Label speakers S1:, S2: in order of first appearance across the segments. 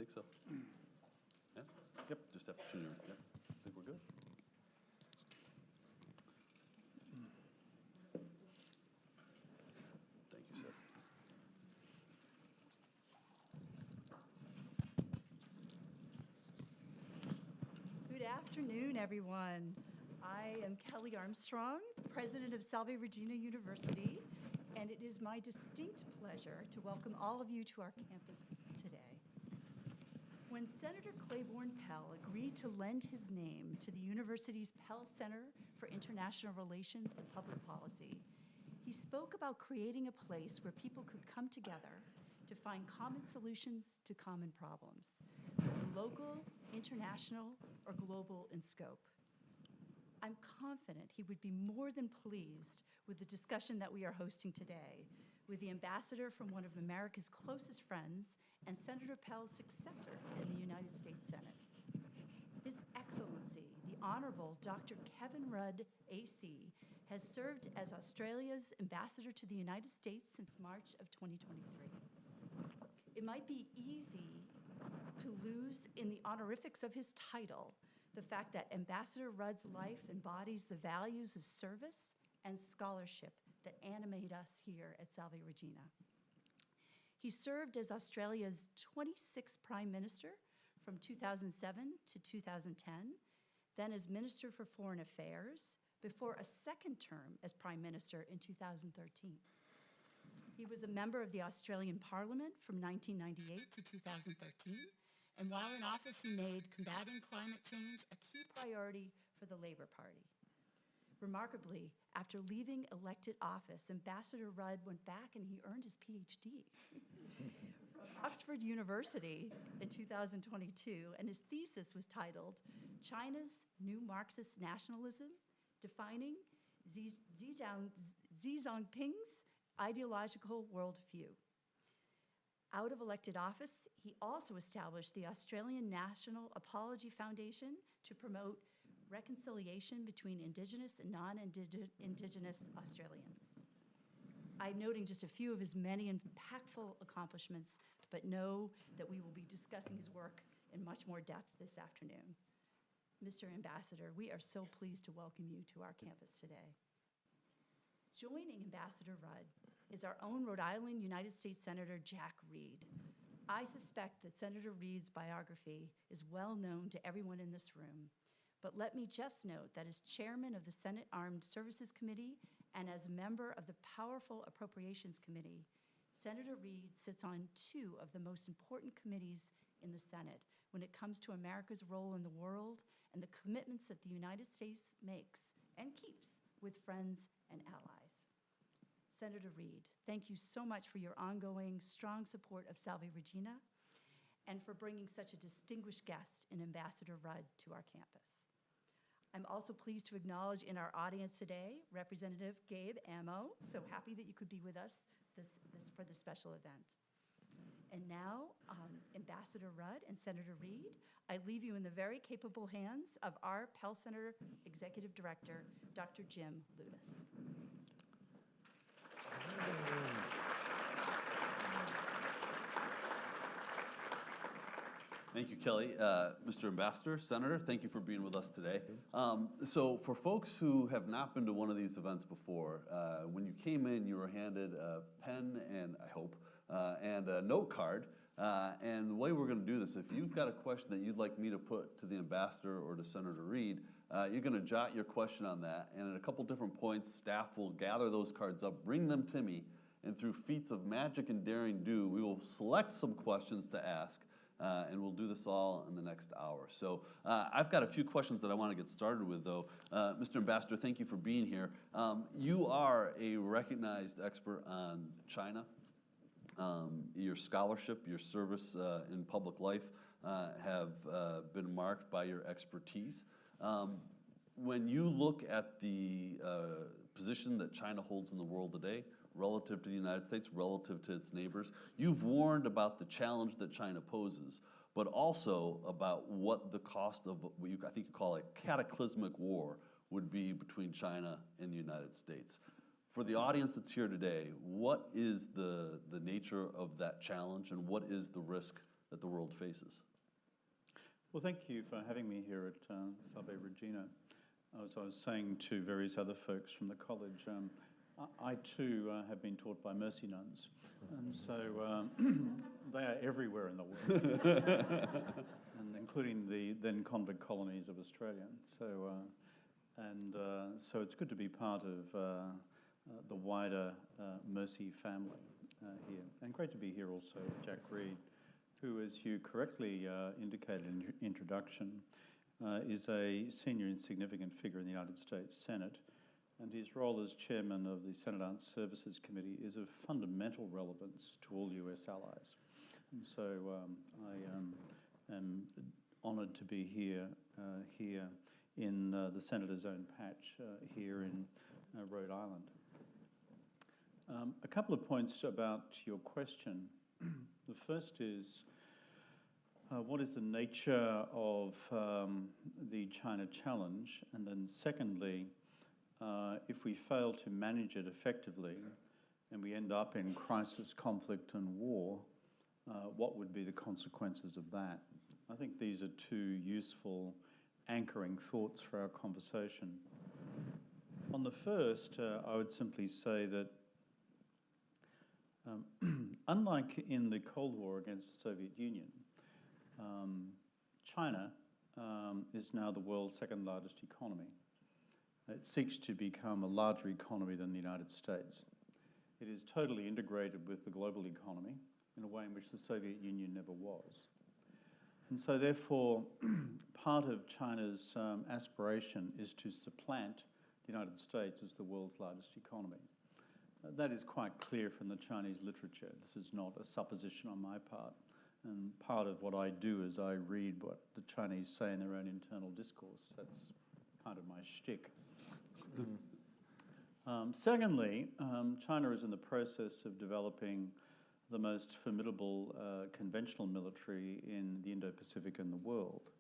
S1: think so. Yeah? Yep, just have to tune in. Yep, I think we're good. Thank you, sir.
S2: Good afternoon, everyone. I am Kelly Armstrong, president of Salve, Regina University, and it is my distinct pleasure to welcome all of you to our campus today. When Senator Claiborne Pell agreed to lend his name to the university's Pell Center for International Relations and Public Policy, he spoke about creating a place where people could come together to find common solutions to common problems, local, international, or global in scope. I'm confident he would be more than pleased with the discussion that we are hosting today with the ambassador from one of America's closest friends and Senator Pell's successor in the United States Senate. His Excellency, the Honorable Dr. Kevin Rudd, AC, has served as Australia's ambassador to the United States since March of 2023. It might be easy to lose in the honorifics of his title the fact that Ambassador Rudd's life embodies the values of service and scholarship that animate us here at Salve Regina. He served as Australia's 26th Prime Minister from 2007 to 2010, then as Minister for Foreign Affairs, before a second term as Prime Minister in 2013. He was a member of the Australian Parliament from 1998 to 2013, and while in office, he made combating climate change a key priority for the Labour Party. Remarkably, after leaving elected office, Ambassador Rudd went back and he earned his PhD from Oxford University in 2022, and his thesis was titled, China's New Marxist Nationalism, Defining Xi Jinping's Ideological Worldview. Out of elected office, he also established the Australian National Apology Foundation to promote reconciliation between Indigenous and non-Indigenous Australians. I'm noting just a few of his many impactful accomplishments, but know that we will be discussing his work in much more depth this afternoon. Mr. Ambassador, we are so pleased to welcome you to our campus today. Joining Ambassador Rudd is our own Rhode Island United States Senator Jack Reed. I suspect that Senator Reed's biography is well known to everyone in this room, but let me just note that as chairman of the Senate Armed Services Committee and as a member of the powerful Appropriations Committee, Senator Reed sits on two of the most important committees in the Senate when it comes to America's role in the world and the commitments that the United States makes and keeps with friends and allies. Senator Reed, thank you so much for your ongoing strong support of Salve Regina and for bringing such a distinguished guest in Ambassador Rudd to our campus. I'm also pleased to acknowledge in our audience today, Representative Gabe Ammo. So happy that you could be with us for this special event. And now, Ambassador Rudd and Senator Reed, I leave you in the very capable hands of our Pell Center Executive Director, Dr. Jim Lunas.
S1: Thank you, Kelly. Mr. Ambassador, Senator, thank you for being with us today. So for folks who have not been to one of these events before, when you came in, you were handed a pen and, I hope, and a note card. And the way we're going to do this, if you've got a question that you'd like me to put to the ambassador or to Senator Reed, you're going to jot your question on that. And at a couple different points, staff will gather those cards up, bring them to me, and through feats of magic and daring do, we will select some questions to ask. And we'll do this all in the next hour. So I've got a few questions that I want to get started with, though. Mr. Ambassador, thank you for being here. You are a recognized expert on China. Your scholarship, your service in public life have been marked by your expertise. When you look at the position that China holds in the world today, relative to the United States, relative to its neighbors, you've warned about the challenge that China poses, but also about what the cost of what I think you call a cataclysmic war would be between China and the United States. For the audience that's here today, what is the nature of that challenge and what is the risk that the world faces.
S3: Well, thank you for having me here at Salve, Regina. As I was saying to various other folks from the college, I too have been taught by mercy nuns, and so they are everywhere in the world, and including the then convict colonies of Australia. So it's good to be part of the wider Mercy family here, and great to be here also with Jack Reed, who, as you correctly indicated in your introduction, is a senior and significant figure in the United States Senate, and his role as chairman of the Senate Armed Services Committee is of fundamental relevance to all US allies. And so I am honoured to be here in the Senator's own patch here in Rhode Island. A couple of points about your question. The first is, what is the nature of the China challenge? And then secondly, if we fail to manage it effectively and we end up in crisis, conflict and war, what would be the consequences of that? I think these are two useful anchoring thoughts for our conversation. On the first, I would simply say that unlike in the Cold War against the Soviet Union, China is now the world's second largest economy. It seeks to become a larger economy than the United States. It is totally integrated with the global economy in a way in which the Soviet Union never was. And so therefore, part of China's aspiration is to supplant the United States as the world's largest economy. That is quite clear from the Chinese literature. This is not a supposition on my part. And part of what I do is I read what the Chinese say in their own internal discourse. That's kind of my shtick. Secondly, China is in the process of developing the most formidable conventional military in the Indo-Pacific and the world.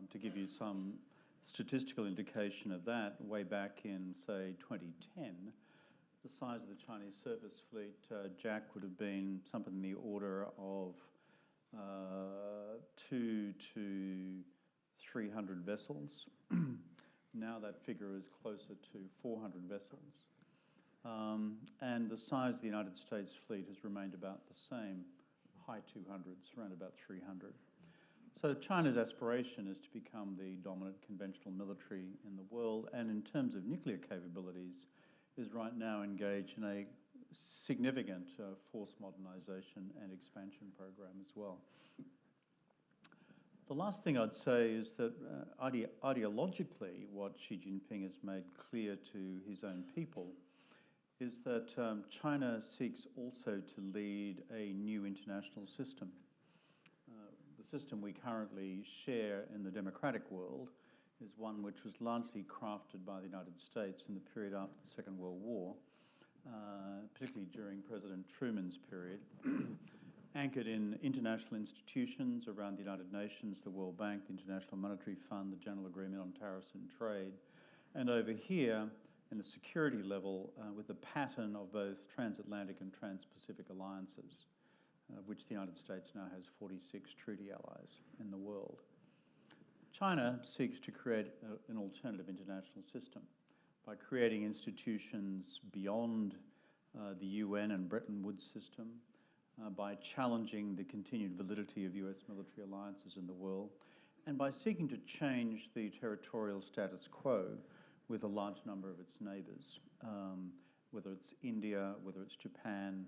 S3: To give you some statistical indication of that, way back in, say, 2010, the size of the Chinese surface fleet, Jack, would have been something in the order of 200 to 300 vessels. Now that figure is closer to 400 vessels. And the size of the United States fleet has remained about the same, high 200s, around about 300. So China's aspiration is to become the dominant conventional military in the world, and in terms of nuclear capabilities, is right now engaged in a significant force modernization and expansion program as well. The last thing I'd say is that ideologically, what Xi Jinping has made clear to his own people is that China seeks also to lead a new international system. The system we currently share in the democratic world is one which was largely crafted by the United States in the period after the Second World War, particularly during President Truman's period, anchored in international institutions around the United Nations, the World Bank, the International Monetary Fund, the General Agreement on Tariffs and Trade, and over here in a security level with a pattern of both transatlantic and trans-Pacific alliances, of which the United States now has 46 treaty allies in the world. China seeks to create an alternative international system by creating institutions beyond the UN and Bretton Woods system, by challenging the continued validity of US military alliances in the world, and by seeking to change the territorial status quo with a large number of its neighbours, whether it's India, whether it's Japan,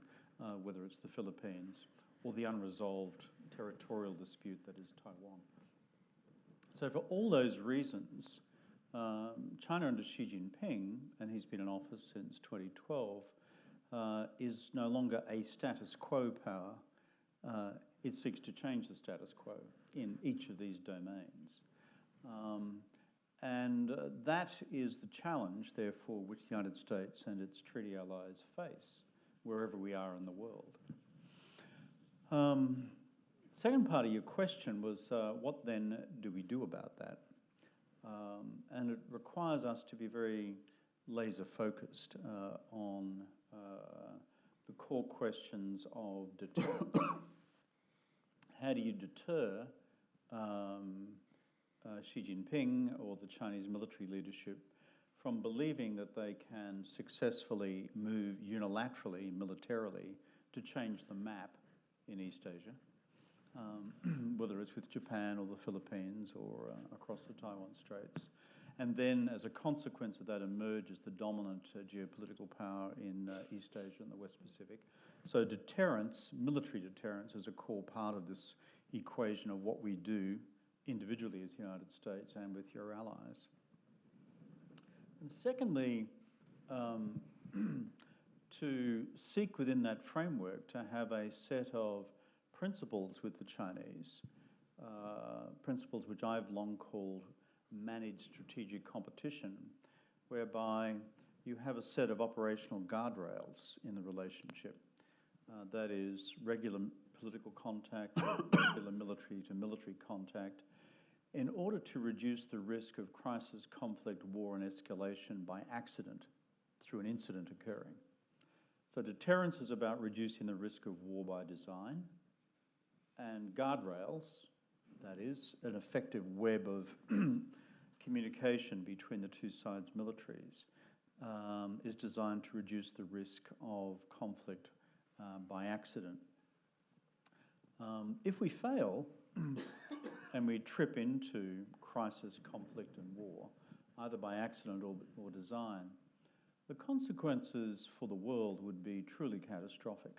S3: whether it's the Philippines, or the unresolved territorial dispute that is Taiwan. So for all those reasons, China under Xi Jinping, and he's been in office since 2012, is no longer a status quo power. It seeks to change the status quo in each of these domains. And that is the challenge, therefore, which the United States and its treaty allies face, wherever we are in the world. Second part of your question was, what then do we do about that? And it requires us to be very laser-focused on the core questions of deterrence. how do you deter Xi Jinping or the Chinese military leadership from believing that they can successfully move unilaterally, militarily, to change the map in East Asia, whether it's with Japan or the Philippines or across the Taiwan Straits. And then, as a consequence of that, emerge as the dominant geopolitical power in East Asia and the West Pacific. So deterrence, military deterrence, is a core part of this equation of what we do individually as the United States and with your allies. And secondly, to seek within that framework to have a set of principles with the Chinese, principles which I've long called managed strategic competition, whereby you have a set of operational guardrails in the relationship. That is regular political contact, regular military to military contact, in order to reduce the risk of crisis, conflict, war, and escalation by accident through an incident occurring. So deterrence is about reducing the risk of war by design, and guardrails, that is, an effective web of communication between the two sides' militaries, is designed to reduce the risk of conflict by accident. If we fail and we trip into crisis, conflict, and war, either by accident or design, the consequences for the world would be truly catastrophic.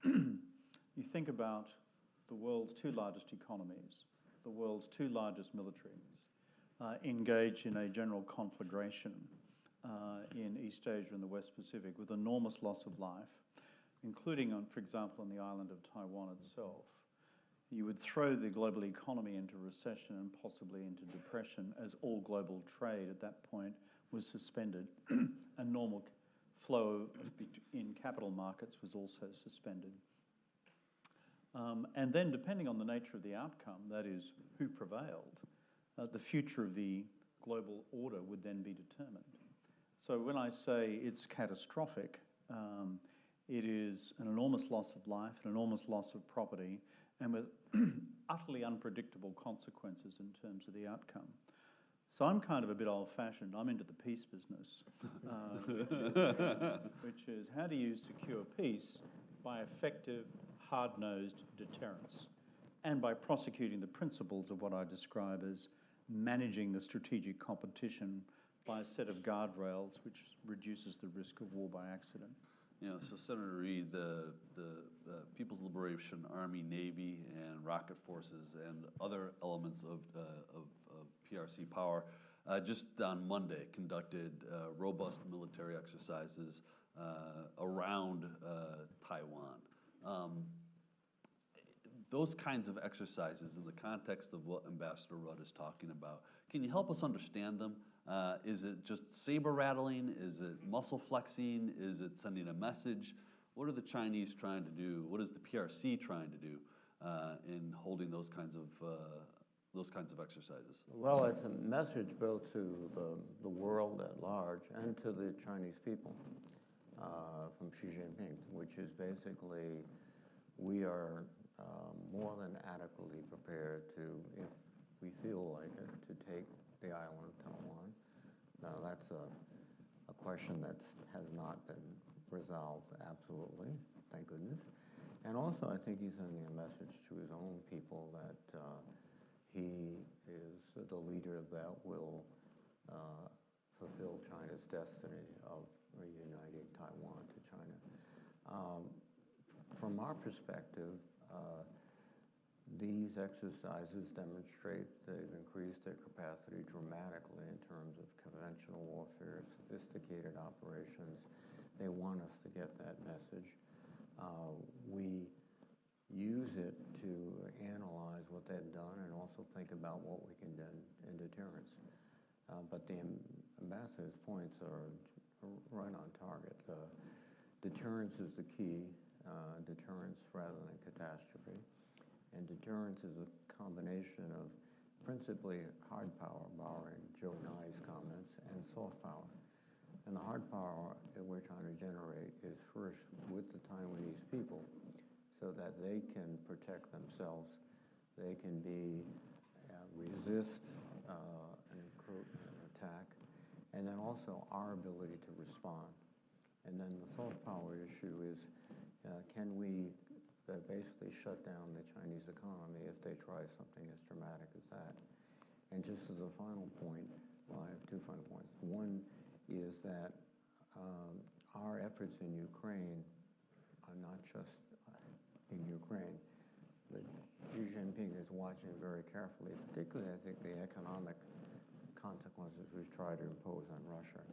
S3: You think about the world's two largest economies, the world's two largest militaries, engage in a general conflagration in East Asia and the West Pacific with enormous loss of life, including, for example, on the island of Taiwan itself. You would throw the global economy into recession and possibly into depression, as all global trade at that point was suspended. A normal flow in capital markets was also suspended. And then, depending on the nature of the outcome, that is, who prevailed, the future of the global order would then be determined. So when I say it's catastrophic, it is an enormous loss of life, an enormous loss of property, and with utterly unpredictable consequences in terms of the outcome. So I'm kind of a bit old-fashioned. I'm into the peace business, which is how do you secure peace by effective, hard-nosed deterrence, and by prosecuting the principles of what I describe as managing the strategic competition by a set of guardrails which reduces the risk of war by accident.
S1: You know, so Senator Reid, the People's Liberation Army, Navy, and rocket forces, and other elements of PRC power, just on Monday conducted robust military exercises around Taiwan. Those kinds of exercises in the context of what Ambassador Rudd is talking about, can you help us understand them? Is it just saber rattling? Is it muscle flexing? Is it sending a message? What are the Chinese trying to do? What is the PRC trying to do in holding those kinds of exercises?
S4: Well, it's a message both to the world at large and to the Chinese people from Xi Jinping, which is basically we are more than adequately prepared to, if we feel like it, to take the island of Taiwan. Now, that's a question that has not been resolved absolutely, thank goodness. And also, I think he's sending a message to his own people that he is the leader that will fulfill China's destiny of reuniting Taiwan to China. From our perspective, these exercises demonstrate they've increased their capacity dramatically in terms of conventional warfare, sophisticated operations. They want us to get that message. We use it to analyze what they've done and also think about what we can do in deterrence. But the ambassador's points are right on target. Deterrence is the key, deterrence rather than catastrophe. And deterrence is a combination of principally hard power, borrowing Joe Nye's comments, and soft power. And the hard power that we're trying to generate is first with the Taiwanese people so that they can protect themselves They can be resist an attack, and then also our ability to respond. And then the soft power issue is, can we basically shut down the Chinese economy if they try something as dramatic as that? And just as a final point, well, I have two final points. One is that our efforts in Ukraine are not just in Ukraine. Xi Jinping is watching very carefully, particularly, I think, the economic consequences we've tried to impose on Russia,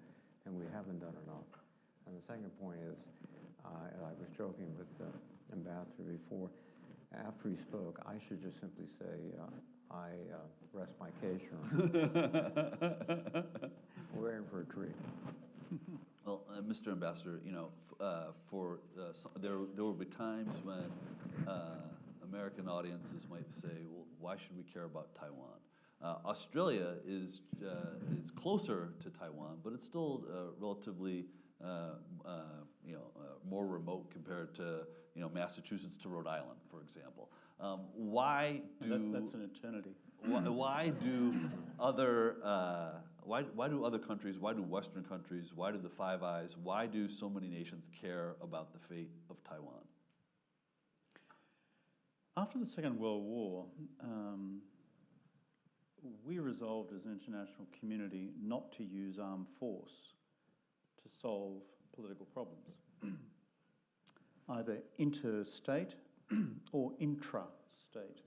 S4: and we haven't done enough. And the second point is, I was joking with the ambassador before, after he spoke, I should just simply say, I rest my case, Your Honor. We're in for a treat.
S1: Well, Mr. Ambassador, you know, there will be times when American audiences might say, well, why should we care about Taiwan? Australia is closer to Taiwan, but it's still relatively more remote compared to Massachusetts to Rhode Island, for example. Why do
S3: that's an eternity?
S1: Why do other countries? Why do Western countries? Why do the Five Eyes? Why do so many nations care about the fate of Taiwan?
S3: After the Second World War, we resolved as an international community not to use armed force to solve political problems, either interstate or intra-state,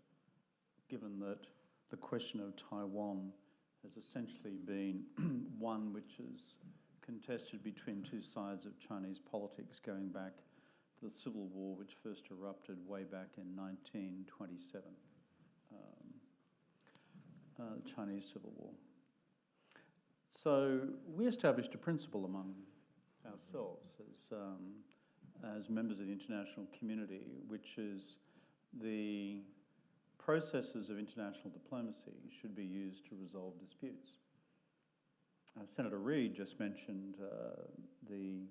S3: given that the question of Taiwan has essentially been one which is contested between two sides of Chinese politics going back to the Civil War, which first erupted way back in 1927, the Chinese Civil War. So we established a principle among ourselves as members of the international community, which is the processes of international diplomacy should be used to resolve disputes. Senator Reid just mentioned the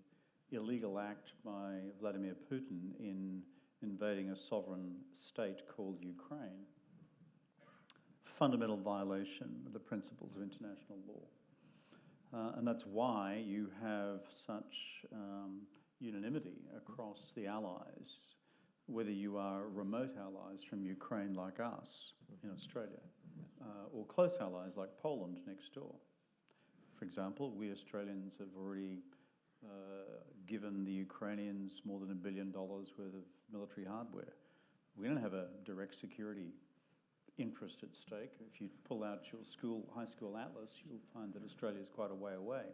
S3: illegal act by Vladimir Putin in invading a sovereign state called Ukraine. Fundamental violation of the principles of international law. And that's why you have such unanimity across the allies, whether you are remote allies from Ukraine like us in Australia, or close allies like Poland next door. For example, we Australians have already given the Ukrainians more than $1 billion worth of military hardware. We don't have a direct security interest at stake. If you pull out your high school atlas, you'll find that Australia is quite a way away.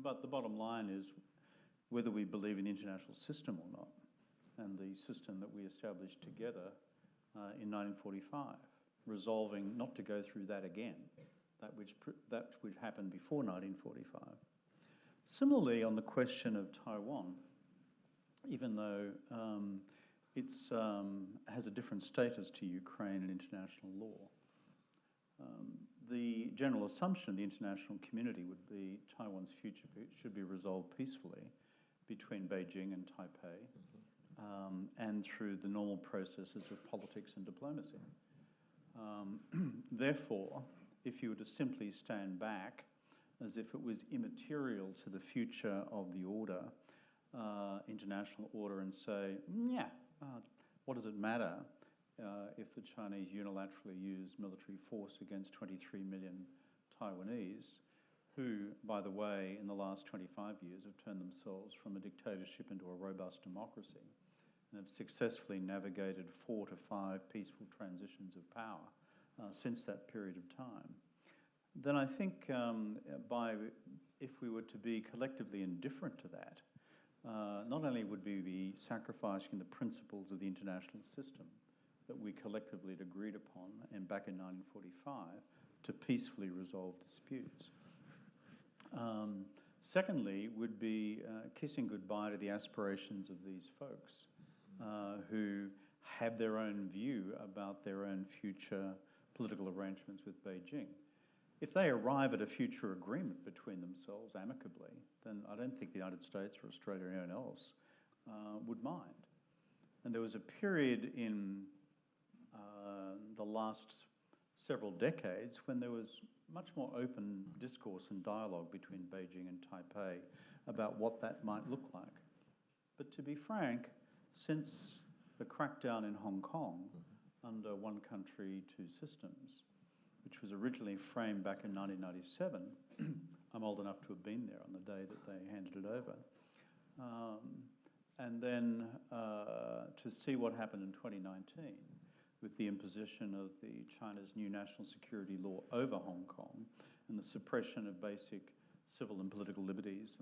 S3: But the bottom line is whether we believe in the international system or not, and the system that we established together in 1945, resolving not to go through that again, that which happened before 1945. Similarly, on the question of Taiwan, even though it has a different status to Ukraine in international law, the general assumption of the international community would be Taiwan's future should be resolved peacefully between Beijing and Taipei, and through the normal processes of politics and diplomacy. Therefore, if you were to simply stand back as if it was immaterial to the future of the order, international order, and say, what does it matter if the Chinese unilaterally use military force against 23 million Taiwanese, who, by the way, in the last 25 years have turned themselves from a dictatorship into a robust democracy and have successfully navigated 4 to 5 peaceful transitions of power since that period of time. Then I think if we were to be collectively indifferent to that, not only would we be sacrificing the principles of the international system that we collectively had agreed upon and back in 1945 to peacefully resolve disputes. Secondly, would be kissing goodbye to the aspirations of these folks who have their own view about their own future political arrangements with Beijing. If they arrive at a future agreement between themselves amicably, then I don't think the United States or Australia or anyone else would mind. And there was a period in the last several decades, when there was much more open discourse and dialogue between Beijing and Taipei about what that might look like. But to be frank, since the crackdown in Hong Kong under one country, two systems, which was originally framed back in 1997, I'm old enough to have been there on the day that they handed it over, and then to see what happened in 2019 with the imposition of China's new national security law over Hong Kong and the suppression of basic civil and political liberties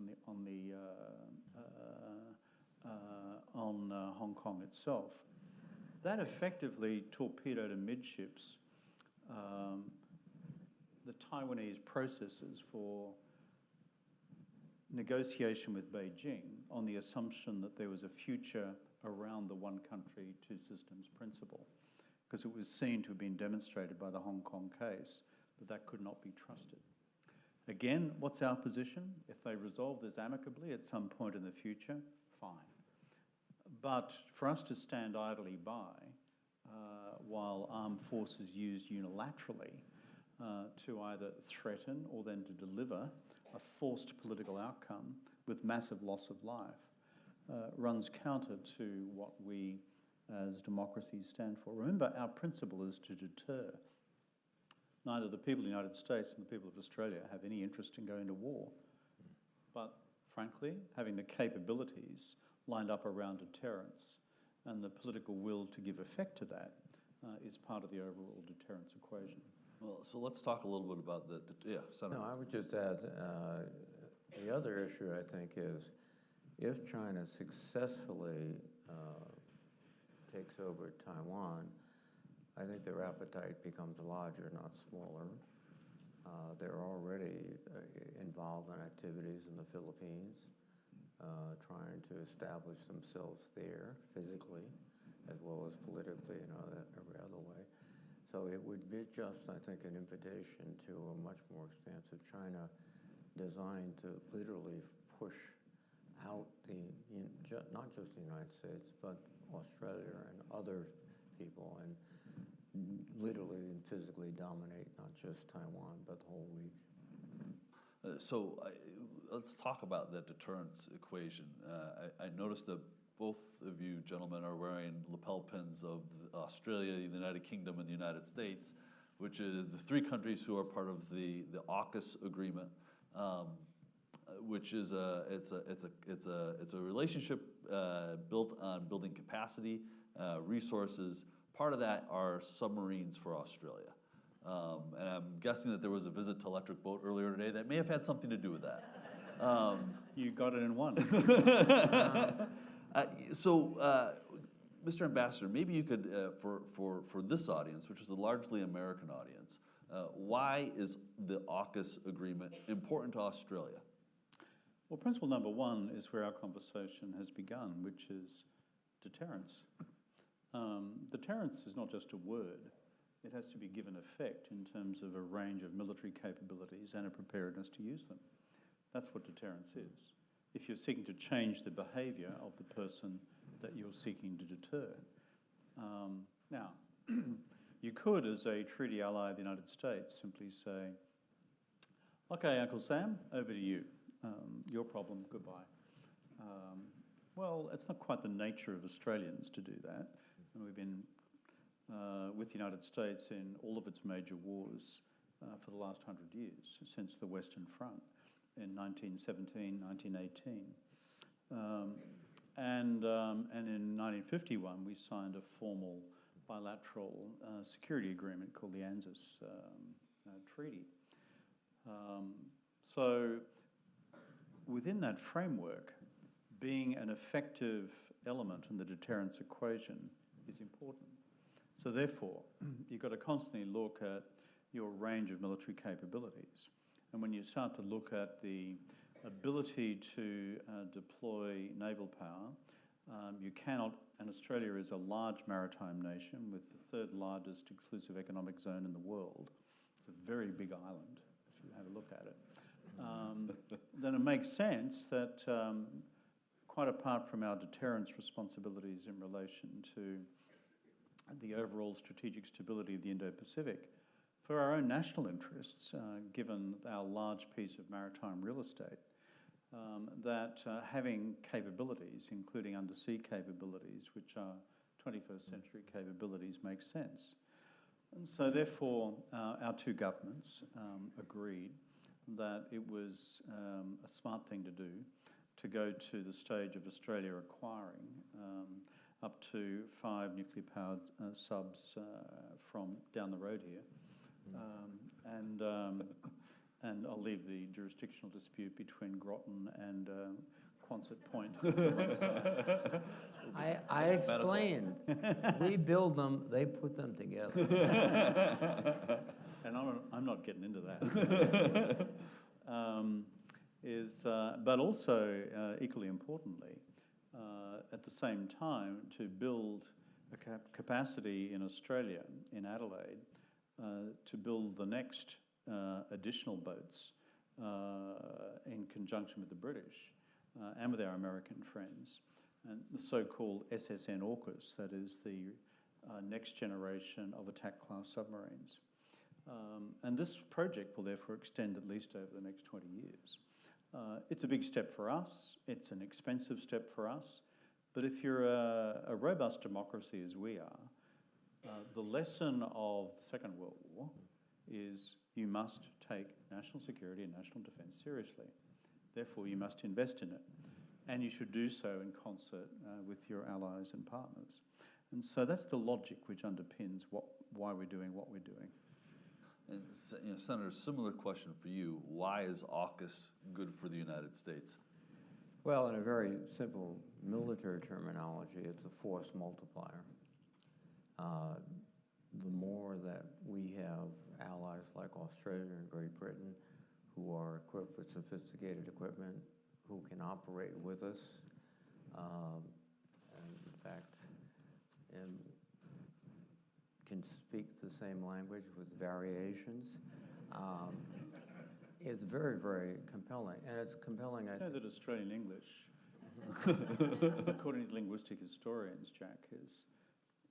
S3: on Hong Kong itself. That effectively torpedoed amidships the Taiwanese processes for negotiation with Beijing on the assumption that there was a future around the one country, two systems principle, because it was seen to have been demonstrated by the Hong Kong case that that could not be trusted. Again, what's our position? If they resolve this amicably at some point in the future, fine. But for us to stand idly by while armed forces used unilaterally to either threaten or then to deliver a forced political outcome with massive loss of life runs counter to what we as democracies stand for. Remember, our principle is to deter. Neither the people of the United States and the people of Australia have any interest in going to war. But frankly, having the capabilities lined up around deterrence and the political will to give effect to that is part of the overall deterrence equation.
S1: Well, so let's talk a little bit about Senator.
S4: No, I would just add, the other issue I think is if China successfully takes over Taiwan, I think their appetite becomes larger, not smaller. They're already involved in activities in the Philippines, trying to establish themselves there physically as well as politically and every other way. So it would be just, I think, an invitation to a much more expansive China designed to literally push out not just the United States, but Australia and other people, and literally and physically dominate not just Taiwan, but the whole region.
S1: Let's talk about that deterrence equation. I noticed that both of you gentlemen are wearing lapel pins of Australia, the United Kingdom, and the United States, which is the three countries who are part of the AUKUS agreement, which is it's a relationship built on building capacity, resources. Part of that are submarines for Australia. And I'm guessing that there was a visit to Electric Boat earlier today that may have had something to do with that.
S3: You got it in one.
S1: Mr. Ambassador, maybe you could, for this audience, which is a largely American audience, why is the AUKUS agreement important to Australia?
S3: Well, principle number one is where our conversation has begun, which is deterrence. Deterrence is not just a word. It has to be given effect in terms of a range of military capabilities and a preparedness to use them. That's what deterrence is. If you're seeking to change the behaviour of the person that you're seeking to deter. Now, you could, as a treaty ally of the United States, simply say, okay, Uncle Sam, over to you. Your problem, goodbye. Well, it's not quite the nature of Australians to do that. And we've been with the United States in all of its major wars for the last 100 years, since the Western Front in 1917, 1918. And in 1951, we signed a formal bilateral security agreement called the ANZUS Treaty. So within that framework, being an effective element in the deterrence equation is important. So therefore, you've got to constantly look at your range of military capabilities. And when you start to look at the ability to deploy naval power, you cannot, and Australia is a large maritime nation with the third largest exclusive economic zone in the world. It's a very big island, if you have a look at it. Then it makes sense that quite apart from our deterrence responsibilities in relation to the overall strategic stability of the Indo-Pacific, for our own national interests, given our large piece of maritime real estate, that having capabilities, including undersea capabilities, which are 21st century capabilities, makes sense. And so therefore, our two governments agreed that it was a smart thing to do to go to the stage of Australia acquiring up to 5 nuclear-powered subs from down the road here. And I'll leave the jurisdictional dispute between Groton and Quonset Point.
S4: I explained. We build them, they put them together.
S3: And I'm not getting into that. But also, equally importantly, at the same time, to build a capacity in Australia, in Adelaide, to build the next additional boats in conjunction with the British and with our American friends, and the so-called SSN AUKUS, that is the next generation of attack class submarines. And this project will therefore extend at least over the next 20 years. It's a big step for us, it's an expensive step for us, but if you're a robust democracy as we are, the lesson of the Second World War is you must take national security and national defence seriously. Therefore, you must invest in it. And you should do so in concert with your allies and partners. And so that's the logic which underpins why we're doing what we're doing.
S1: And Senator, similar question for you. Why is AUKUS good for the United States?
S4: Well, in a very simple military terminology, it's a force multiplier. The more that we have allies like Australia and Great Britain who are equipped with sophisticated equipment, who can operate with us, and in fact, can speak the same language with variations, is very, very compelling. And it's compelling, I think.
S3: That Australian English, according to linguistic historians, Jack, is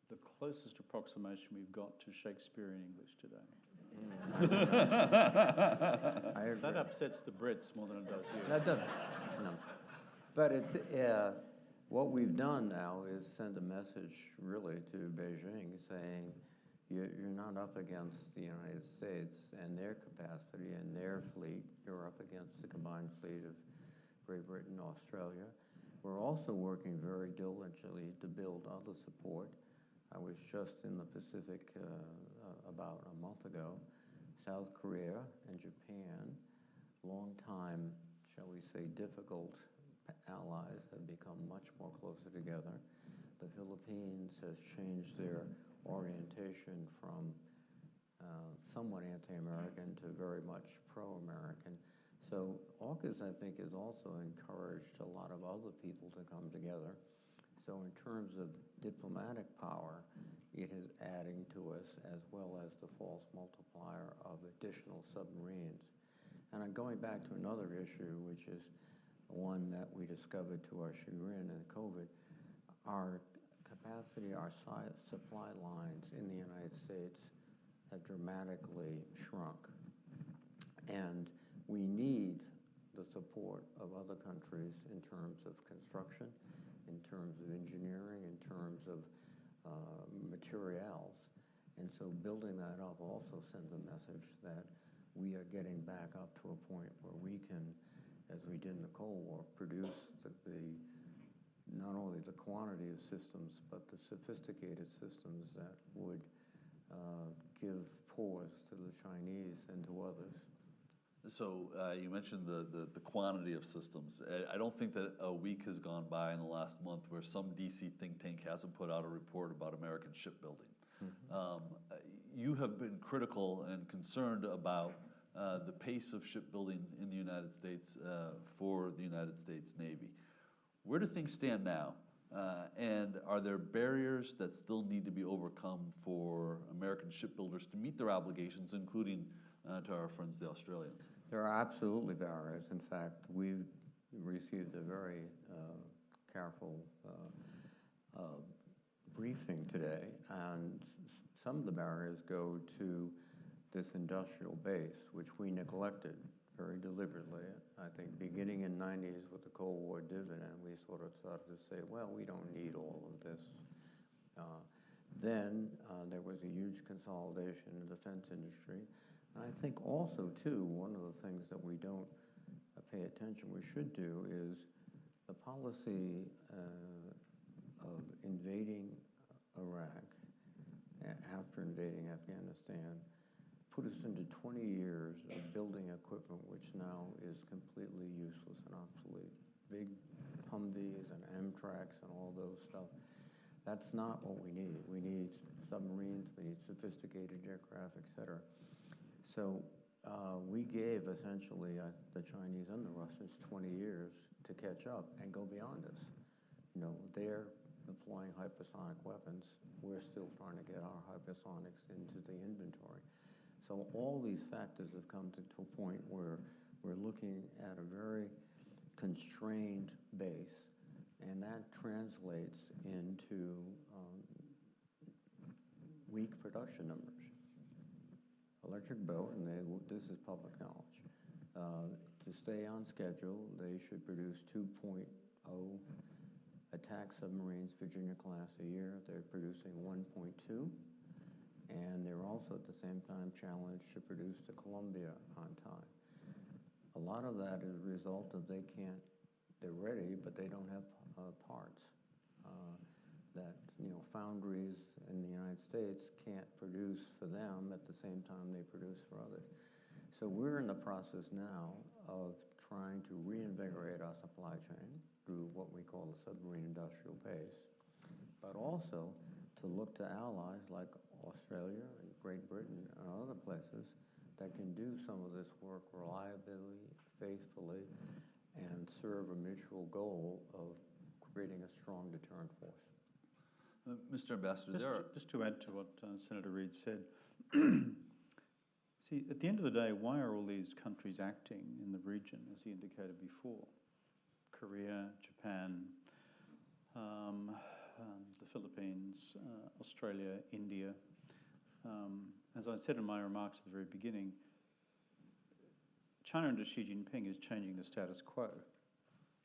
S3: the closest approximation we've got to Shakespearean English today. That upsets the Brits more than it does you.
S4: That doesn't, no. But it's, what we've done now is send a message really to Beijing saying, you're not up against the United States and their capacity and their fleet. You're up against the combined fleet of Great Britain and Australia. We're also working very diligently to build other support. I was just in the Pacific about a month ago. South Korea and Japan, long time, shall we say, difficult allies, have become much more closer together. The Philippines has changed their orientation from somewhat anti-American to very much pro-American. So AUKUS, I think, has also encouraged a lot of other people to come together. So in terms of diplomatic power, it is adding to us, as well as the false multiplier of additional submarines. And I'm going back to another issue, which is one that we discovered to our chagrin in COVID. Our capacity, our supply lines in the United States have dramatically shrunk. And we need the support of other countries in terms of construction, in terms of engineering, in terms of materials. And so building that up also sends a message that we are getting back up to a point where we can, as we did in the Cold War, produce not only the quantity of systems, but the sophisticated systems that would give pause to the Chinese and to others.
S1: So you mentioned the quantity of systems. I don't think that a week has gone by in the last month where some DC think tank hasn't put out a report about American shipbuilding. Mm-hmm. You have been critical and concerned about the pace of shipbuilding in the United States for the United States Navy. Where do things stand now? And are there barriers that still need to be overcome for American shipbuilders to meet their obligations, including to our friends, the Australians?
S4: There are absolutely barriers. In fact, we've received a very careful briefing today, and some of the barriers go to this industrial base, which we neglected very deliberately. I think beginning in '90s with the Cold War dividend, we sort of started to say, well, we don't need all of this. Then there was a huge consolidation in the defense industry. And I think also, too, one of the things that we don't pay attention, we should do, is the policy of invading Iraq after invading Afghanistan put us into 20 years of building equipment which now is completely useless and obsolete. Big Humvees and Amtraks and all those stuff. That's not what we need. We need submarines, we need sophisticated aircraft, et cetera. So we gave essentially the Chinese and the Russians 20 years to catch up and go beyond us. You know, they're deploying hypersonic weapons. We're still trying to get our hypersonics into the inventory. So all these factors have come to a point where we're looking at a very constrained base, and that translates into weak production numbers. Electric Boat, and this is public knowledge, to stay on schedule, they should produce 2.0 attack submarines, Virginia class, a year. They're producing 1.2, and they're also at the same time challenged to produce the Columbia on time. A lot of that is a result of they're ready, but they don't have parts that, foundries in the United States can't produce for them at the same time they produce for others. So we're in the process now of trying to reinvigorate our supply chain through what we call the submarine industrial base, but also to look to allies like Australia and Great Britain and other places that can do some of this work reliably, faithfully, and serve a mutual goal of creating a strong deterrent force.
S1: Mr. Ambassador,
S3: just to add to what Senator Reid said, see, at the end of the day, why are all these countries acting in the region, as he indicated before? Korea, Japan, the Philippines, Australia, India. As I said in my remarks at the very beginning, China under Xi Jinping is changing the status quo.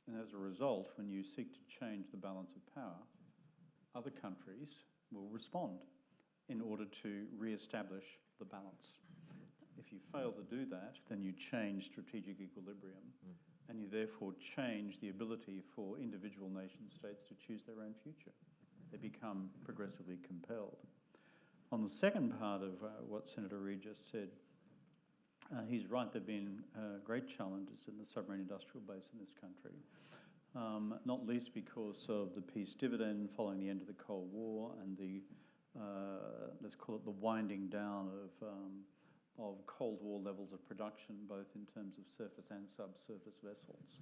S3: And as a result, when you seek to change the balance of power, other countries will respond in order to re-establish the balance. If you fail to do that, then you change strategic equilibrium, and you therefore change the ability for individual nation states to choose their own future. They become progressively compelled. On the second part of what Senator Reid just said, he's right, there have been great challenges in the submarine industrial base in this country, not least because of the peace dividend following the end of the Cold War and the, let's call it the winding down of Cold War levels of production, both in terms of surface and subsurface vessels.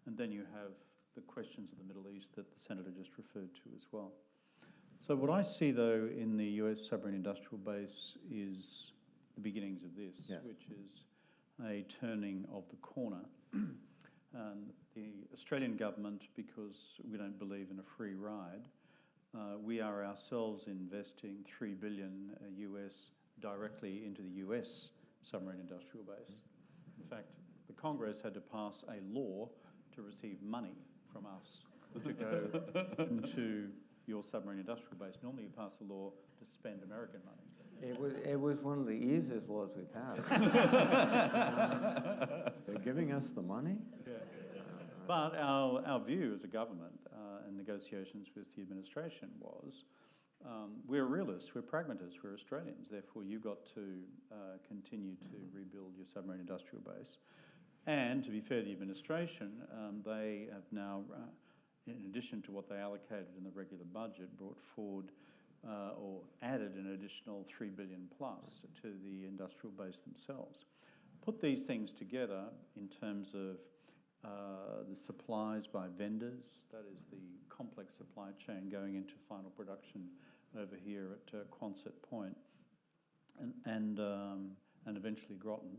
S3: And then you have the questions of the Middle East that the Senator just referred to as well. So what I see, though, in the US submarine industrial base is the beginnings of this,
S4: yes,
S3: which is a turning of the corner. And the Australian government, because we don't believe in a free ride, we are ourselves investing $3 billion US directly into the US submarine industrial base. In fact, the Congress had to pass a law to receive money from us to go into your submarine industrial base. Normally you pass a law to spend American money.
S4: It was one of the easiest laws we passed. They're giving us the money?
S3: Yeah. But our view as a government in negotiations with the administration was we're realists, we're pragmatists, we're Australians, therefore you've got to continue to rebuild your submarine industrial base. And to be fair to the administration, they have now, in addition to what they allocated in the regular budget, brought forward or added an additional $3 billion plus to the industrial base themselves. Put these things together in terms of the supplies by vendors, that is the complex supply chain going into final production over here at Quonset Point and eventually Groton.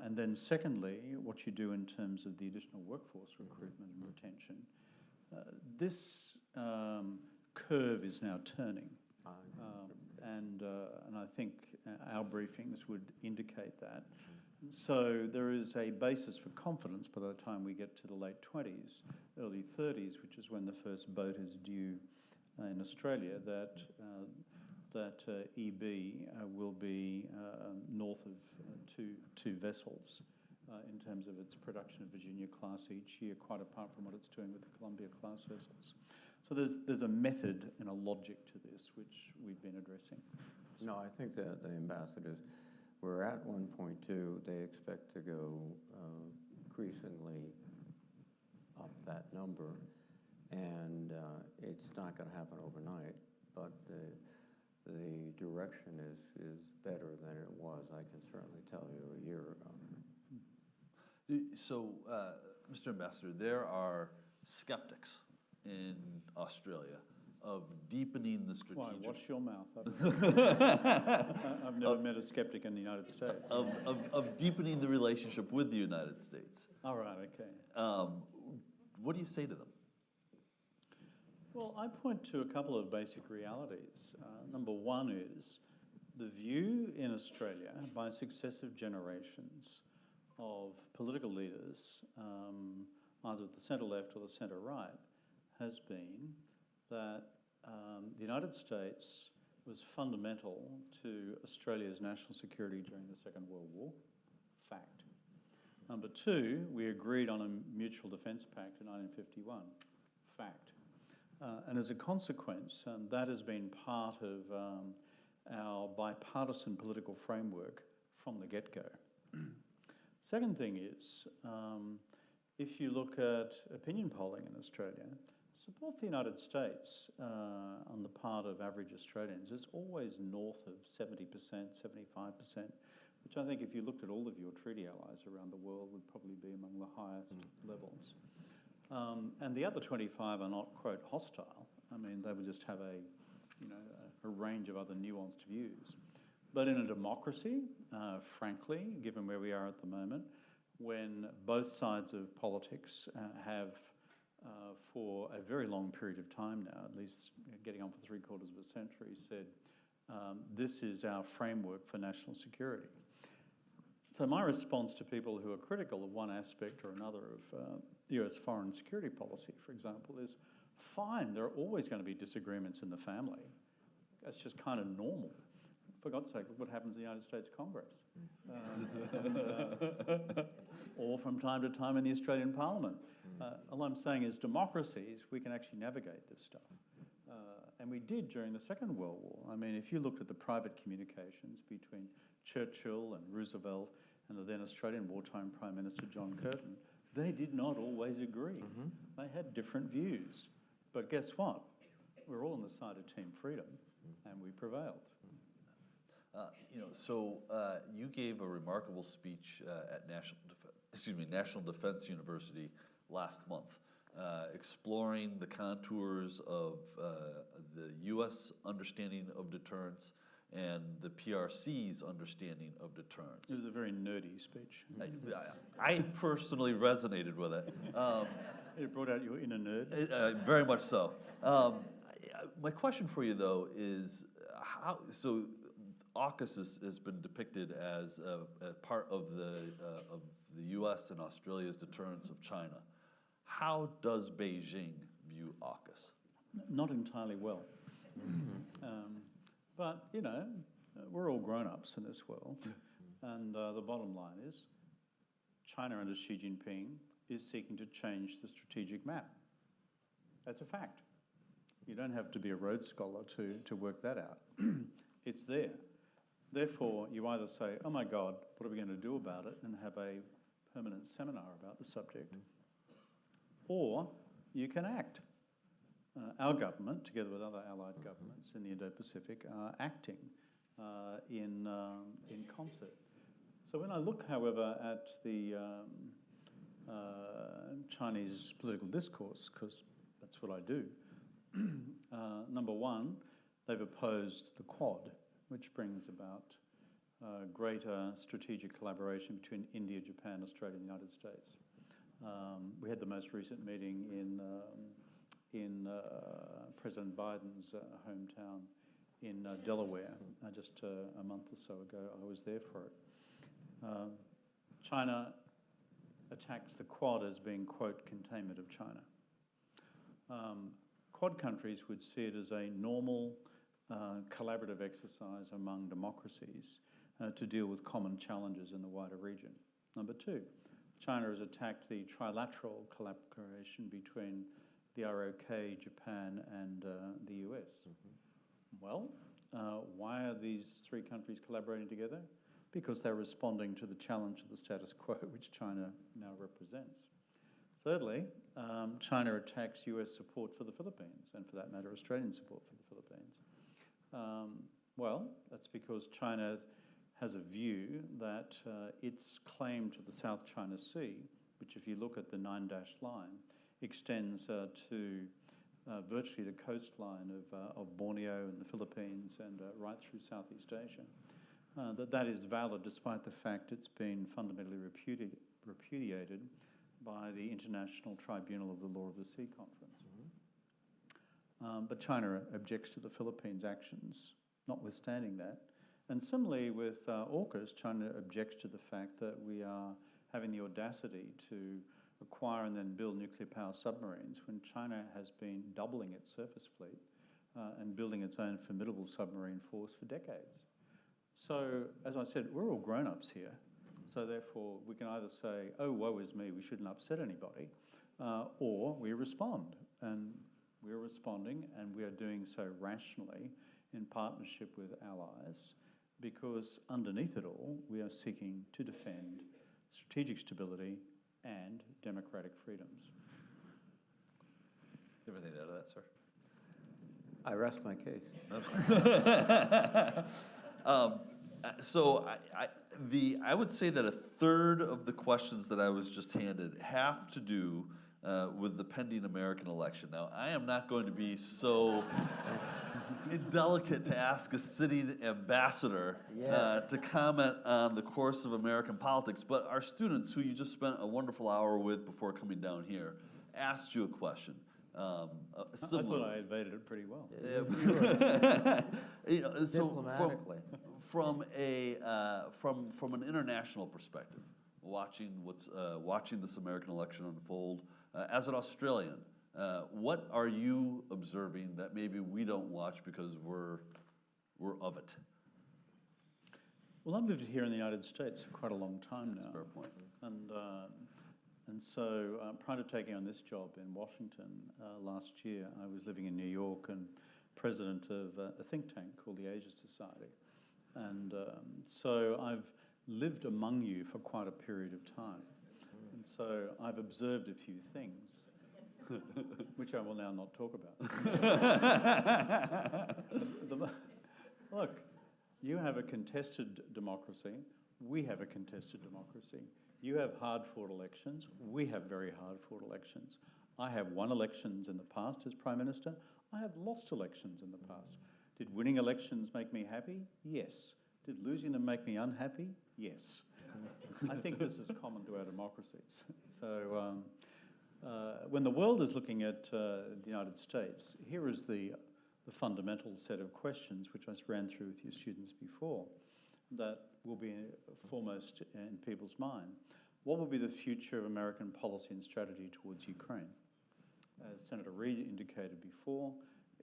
S3: And then secondly, what you do in terms of the additional workforce recruitment and retention. This curve curve is now turning. And I think our briefings would indicate that. So there is a basis for confidence by the time we get to the late 20s, early 30s, which is when the first boat is due in Australia, that EB will be north of two vessels in terms of its production of Virginia class each year, quite apart from what it's doing with the Columbia class vessels. So there's a method and a logic to this which we've been addressing.
S4: No, I think that the ambassadors, we're at 1.2. They expect to go increasingly up that number, and it's not going to happen overnight, but the direction is better than it was, I can certainly tell you, a year ago.
S1: So, Mr. Ambassador, there are skeptics in Australia of deepening the strategic...
S3: Why, wash your mouth. I've never met a skeptic in the United States.
S1: Of deepening the relationship with the United States.
S3: All right, okay.
S1: What do you say to them?
S3: Well, I point to a couple of basic realities. Number one is the view in Australia by successive generations of political leaders, either the centre-left or the centre-right, has been that the United States was fundamental to Australia's national security during the Second World War. Fact. Number two, we agreed on a mutual defence pact in 1951. Fact. And as a consequence, that has been part of our bipartisan political framework from the get-go. Second thing is, if you look at opinion polling in Australia, support for the United States on the part of average Australians is always north of 70%, 75%, which I think if you looked at all of your treaty allies around the world would probably be among the highest levels. And the other 25 are not, quote, hostile. I mean, they would just have a range of other nuanced views. But in a democracy, frankly, given where we are at the moment, when both sides of politics have, for a very long period of time now, at least getting on for 3/4 of a century, said, this is our framework for national security. So my response to people who are critical of one aspect or another of US foreign security policy, for example, is fine, there are always going to be disagreements in the family. That's just kind of normal. For God's sake, look what happens in the United States Congress. Or from time to time in the Australian Parliament. All I'm saying is democracies, we can actually navigate this stuff. And we did during the Second World War. I mean, if you looked at the private communications between Churchill and Roosevelt and the then Australian wartime Prime Minister John Curtin, they did not always agree. They had different views. But guess what? We're all on the side of Team Freedom, and we prevailed.
S1: You gave a remarkable speech at National Defense University last month, exploring the contours of the U.S. understanding of deterrence and the PRC's understanding of deterrence.
S3: It was a very nerdy speech.
S1: I personally resonated with it.
S3: It brought out your inner nerd.
S1: Very much so. My question for you, though, is how... So AUKUS has been depicted as a part of the U.S. and Australia's deterrence of China. How does Beijing view AUKUS?
S3: Not entirely well. But, we're all grown-ups in this world. And the bottom line is China under Xi Jinping is seeking to change the strategic map. That's a fact. You don't have to be a Rhodes Scholar to work that out. It's there. Therefore, you either say, oh my God, what are we going to do about it, and have a permanent seminar about the subject, or you can act. Our government, together with other allied governments in the Indo-Pacific, are acting in concert. So when I look, however, at the Chinese political discourse, because that's what I do, number one, they've opposed the Quad, which brings about greater strategic collaboration between India, Japan, Australia, and the United States. We had the most recent meeting in President Biden's hometown in Delaware just a month or so ago. I was there for it. China attacks the Quad as being, quote, containment of China. Quad countries would see it as a normal collaborative exercise among democracies to deal with common challenges in the wider region. Number two, China has attacked the trilateral collaboration between the ROK, Japan, and the US. Well, why are these three countries collaborating together? Because they're responding to the challenge of the status quo, which China now represents. Thirdly, China attacks US support for the Philippines, and for that matter, Australian support for the Philippines. Well, that's because China has a view that its claim to the South China Sea, which if you look at the 9-dash line, extends to virtually the coastline of Borneo and the Philippines and right through Southeast Asia, that is valid despite the fact it's been fundamentally repudiated by the International Tribunal of the Law of the Sea Conference. But China objects to the Philippines' actions, notwithstanding that. And similarly with AUKUS, China objects to the fact that we are having the audacity to acquire and then build nuclear power submarines when China has been doubling its surface fleet and building its own formidable submarine force for decades. So, as I said, we're all grown-ups here. So therefore, we can either say, oh, woe is me, we shouldn't upset anybody, or we respond. And we're responding, and we are doing so rationally in partnership with allies, because underneath it all, we are seeking to defend strategic stability and democratic freedoms.
S1: Everything to add to that, sir?
S4: I rest my case.
S1: So I would say that a third of the questions that I was just handed have to do with the pending American election. Now, I am not going to be so indelicate to ask a sitting ambassador to comment on the course of American politics, but our students, who you just spent a wonderful hour with before coming down here, asked you a question.
S3: I thought I evaded it pretty well.
S1: You know, so
S4: Diplomatically.
S1: from an international perspective, watching this American election unfold, as an Australian, what are you observing that maybe we don't watch because we're of it?
S3: Well, I've lived here in the United States for quite a long time now.
S1: That's a fair point.
S3: And so prior to taking on this job in Washington last year, I was living in New York and president of a think tank called the Asia Society. And so I've lived among you for quite a period of time. And so I've observed a few things, which I will now not talk about. Look, you have a contested democracy. We have a contested democracy. You have hard-fought elections. We have very hard-fought elections. I have won elections in the past as Prime Minister. I have lost elections in the past. Did winning elections make me happy? Yes. Did losing them make me unhappy? Yes. I think this is common to our democracies. So when the world is looking at the United States, here is the fundamental set of questions which I ran through with your students before that will be foremost in people's mind. What will be the future of American policy and strategy towards Ukraine? As Senator Reid indicated before,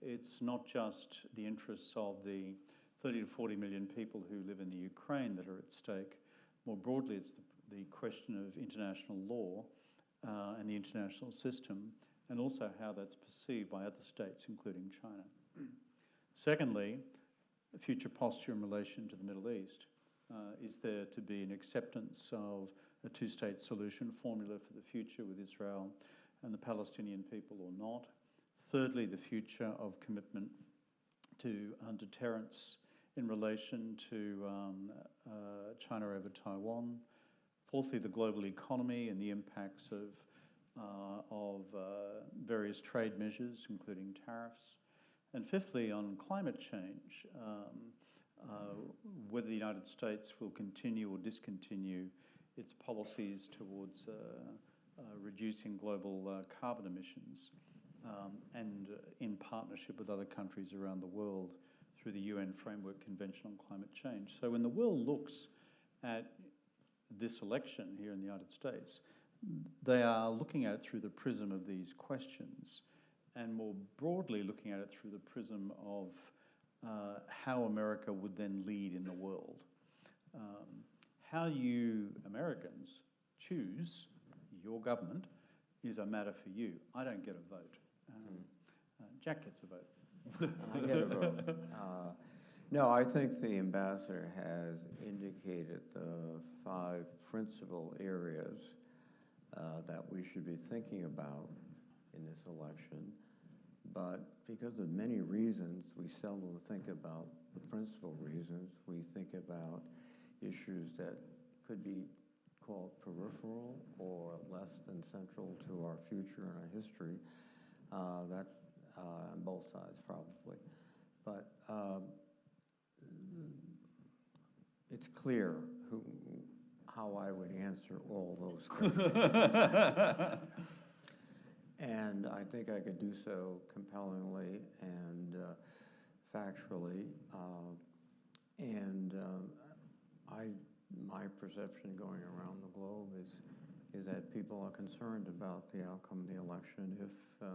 S3: it's not just the interests of the 30 to 40 million people who live in the Ukraine that are at stake. More broadly, it's the question of international law and the international system, and also how that's perceived by other states, including China. Secondly, a future posture in relation to the Middle East. Is there to be an acceptance of a two-state solution formula for the future with Israel and the Palestinian people or not? Thirdly, the future of commitment to deterrence in relation to China over Taiwan. Fourthly, the global economy and the impacts of various trade measures, including tariffs. And fifthly, on climate change, whether the United States will continue or discontinue its policies towards reducing global carbon emissions. and in partnership with other countries around the world through the UN Framework Convention on Climate Change. So when the world looks at this election here in the United States, they are looking at it through the prism of these questions, and more broadly looking at it through the prism of how America would then lead in the world. How you Americans choose your government is a matter for you. I don't get a vote. Jack gets a vote.
S4: I get a vote. No, I think the ambassador has indicated the 5 principal areas that we should be thinking about in this election. But because of many reasons, we seldom think about the principal reasons. We think about issues that could be called peripheral or less than central to our future and our history. That on both sides, probably. But it's clear how I would answer all those questions. And I think I could do so compellingly and factually. My perception going around the globe is that people are concerned about the outcome of the election if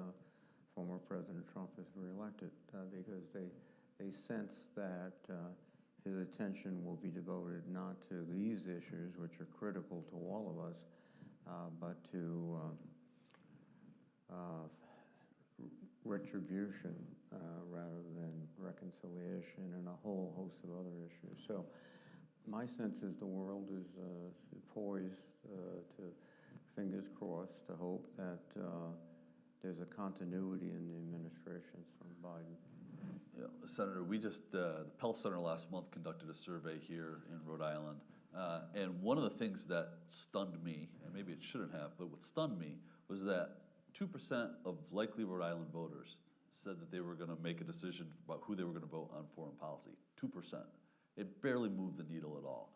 S4: former President Trump is reelected, because they sense that his attention will be devoted not to these issues, which are critical to all of us, but to retribution rather than reconciliation and a whole host of other issues. So my sense is the world is poised to, fingers crossed, to hope that there's a continuity in the administrations from Biden.
S1: Yeah, Senator, we just, the Pell Center last month conducted a survey here in Rhode Island. And one of the things that stunned me, and maybe it shouldn't have, but what stunned me was that 2% of likely Rhode Island voters said that they were going to make a decision about who they were going to vote on foreign policy. 2%. It barely moved the needle at all.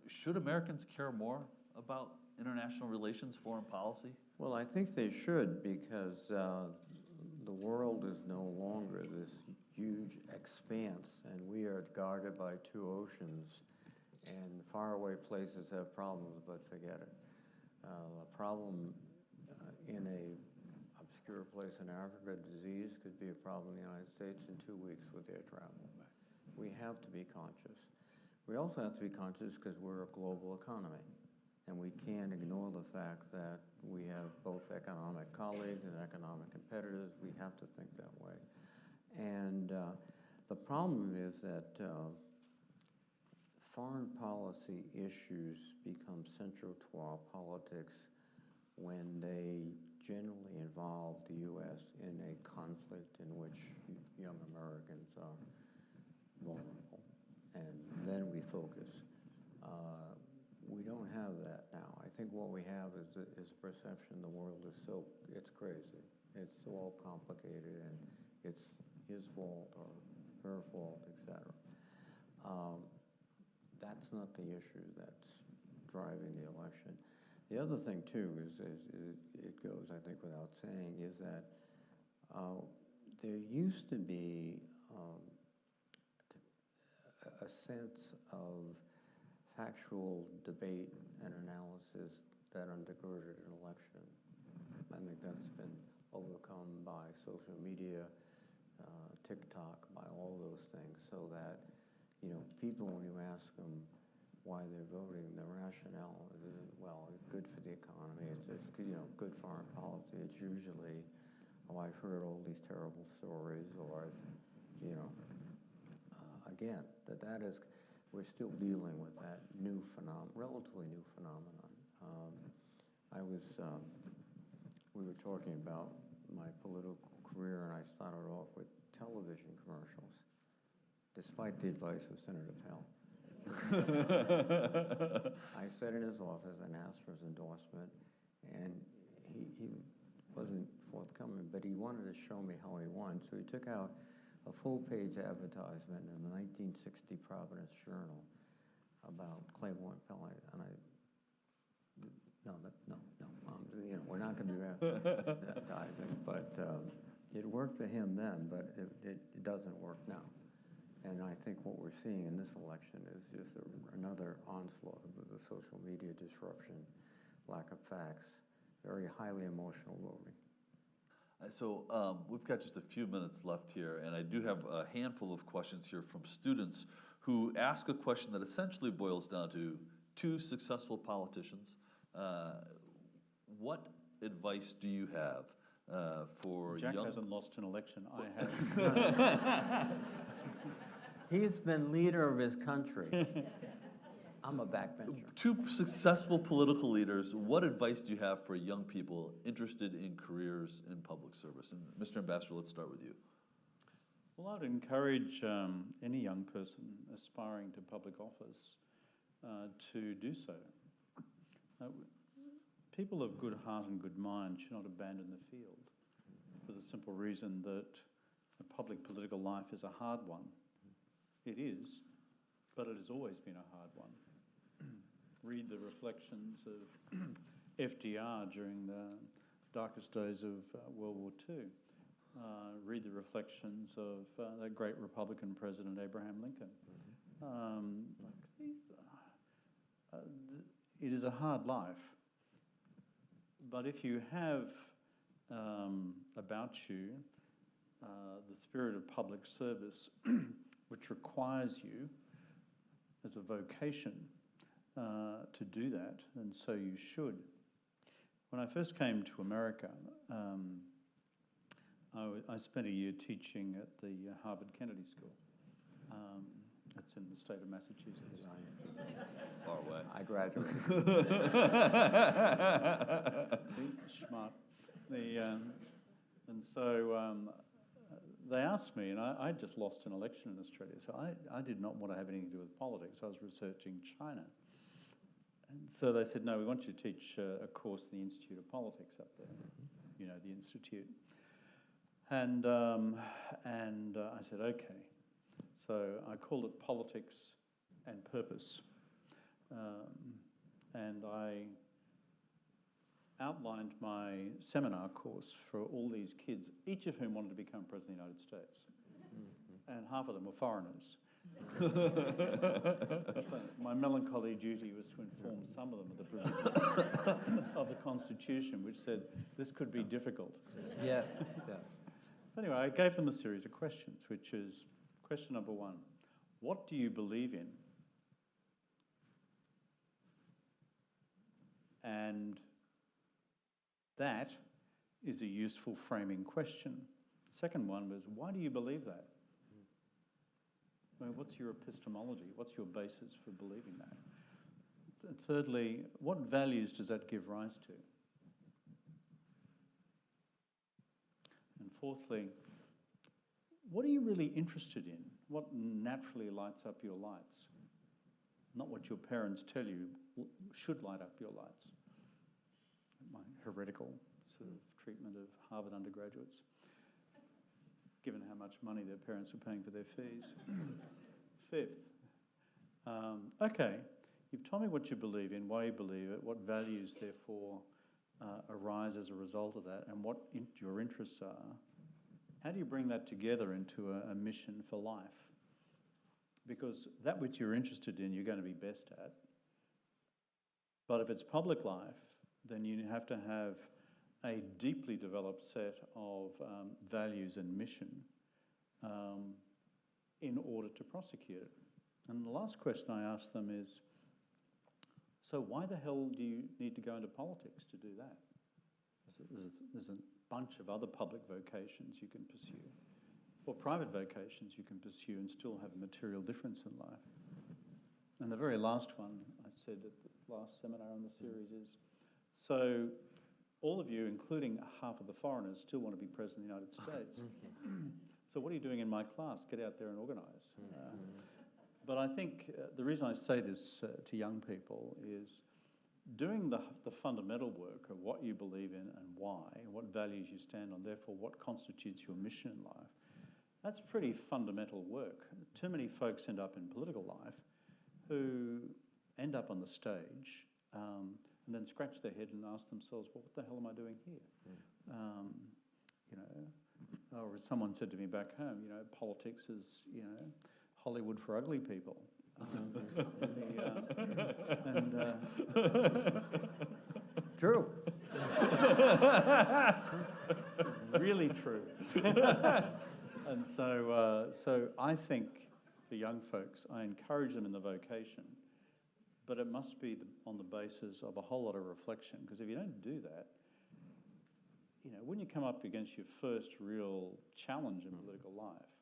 S1: Should Americans care more about international relations, foreign policy?
S4: Well, I think they should, because the world is no longer this huge expanse, and we are guarded by 2 oceans, and faraway places have problems, but forget it. A problem in a obscure place in Africa, disease, could be a problem in the United States in 2 weeks with air travel. We have to be conscious. We also have to be conscious because we're a global economy, and we can't ignore the fact that we have both economic colleagues and economic competitors. We have to think that way. And the problem is that foreign policy issues become central to our politics when they generally involve the U.S. in a conflict in which young Americans are vulnerable, and then we focus. We don't have that now. I think what we have is a perception the world is it's crazy. It's all complicated, and it's his fault or her fault, etc. That's not the issue that's driving the election. The other thing, too, is it goes, I think, without saying, is that there used to be a sense of factual debate and analysis that undergirded an election. I think that's been overcome by social media, TikTok, by all those things, so that, people, when you ask them why they're voting, the rationale is, well, it's good for the economy, it's good foreign policy. It's usually, I've heard all these terrible stories, or again, that is, we're still dealing with that relatively new phenomenon. We were talking about my political career, and I started off with television commercials, despite the advice of Senator Pell. I sat in his office and asked for his endorsement, and he wasn't forthcoming, but he wanted to show me how he won, so he took out a full-page advertisement in the 1960 Providence Journal about Claiborne Pell, and No, we're not going to do that, but it worked for him then, but it doesn't work now. And I think what we're seeing in this election is just another onslaught of the social media disruption, lack of facts, very highly emotional voting.
S1: So we've got just a few minutes left here, and I do have a handful of questions here from students who ask a question that essentially boils down to two successful politicians. What advice do you have for
S3: Jack
S1: young...
S3: hasn't lost an election. I have.
S4: He's been leader of his country. I'm a backbencher.
S1: Two successful political leaders, what advice do you have for young people interested in careers in public service? And Mr. Ambassador, let's start with you.
S3: Well, I'd encourage any young person aspiring to public office to do so. People of good heart and good mind should not abandon the field for the simple reason that a public political life is a hard one. It is, but it has always been a hard one. Read the reflections of FDR during the darkest days of World War II. Read the reflections of the great Republican President Abraham Lincoln. It is a hard life. But if you have about you the spirit of public service, which requires you as a vocation to do that, and so you should. When I first came to America, I spent a year teaching at the Harvard Kennedy School. It's in the state of Massachusetts.
S1: Far away.
S4: I graduated.
S3: Smart. And so they asked me, and I just lost an election in Australia, so I did not want to have anything to do with politics. I was researching China. And so they said, no, we want you to teach a course in the Institute of Politics up there, you know, the Institute. And I said, okay. So I called it Politics and Purpose. And I outlined my seminar course for all these kids, each of whom wanted to become President of the United States. And half of them were foreigners. My melancholy duty was to inform some of them of the provisions of the Constitution, which said this could be difficult.
S4: Yes, yes.
S3: Anyway, I gave them a series of questions, which is question number one: what do you believe in? And that is a useful framing question. The second one was, why do you believe that? I mean, what's your epistemology? What's your basis for believing that? And thirdly, what values does that give rise to? And fourthly, what are you really interested in? What naturally lights up your lights? Not what your parents tell you should light up your lights. My heretical sort of treatment of Harvard undergraduates, given how much money their parents were paying for their fees. Fifth, okay, you've told me what you believe in, why you believe it, what values, therefore, arise as a result of that, and what your interests are. How do you bring that together into a mission for life? Because that which you're interested in, you're going to be best at. But if it's public life, then you have to have a deeply developed set of values and mission in order to prosecute it. And the last question I asked them is, so why the hell do you need to go into politics to do that? There's a bunch of other public vocations you can pursue, or private vocations you can pursue and still have a material difference in life. And the very last one I said at the last seminar on the series is, so all of you, including half of the foreigners, still want to be President of the United States. So what are you doing in my class? Get out there and organise. But I think the reason I say this to young people is doing the fundamental work of what you believe in and why, and what values you stand on, therefore what constitutes your mission in life, that's pretty fundamental work. Too many folks end up in political life who end up on the stage and then scratch their head and ask themselves, well, what the hell am I doing here? You know, or as someone said to me back home, you know, politics is, you know, Hollywood for ugly people.
S4: True.
S3: Really true. And so I think for young folks, I encourage them in the vocation, but it must be on the basis of a whole lot of reflection, because if you don't do that, you know, when you come up against your first real challenge in political life,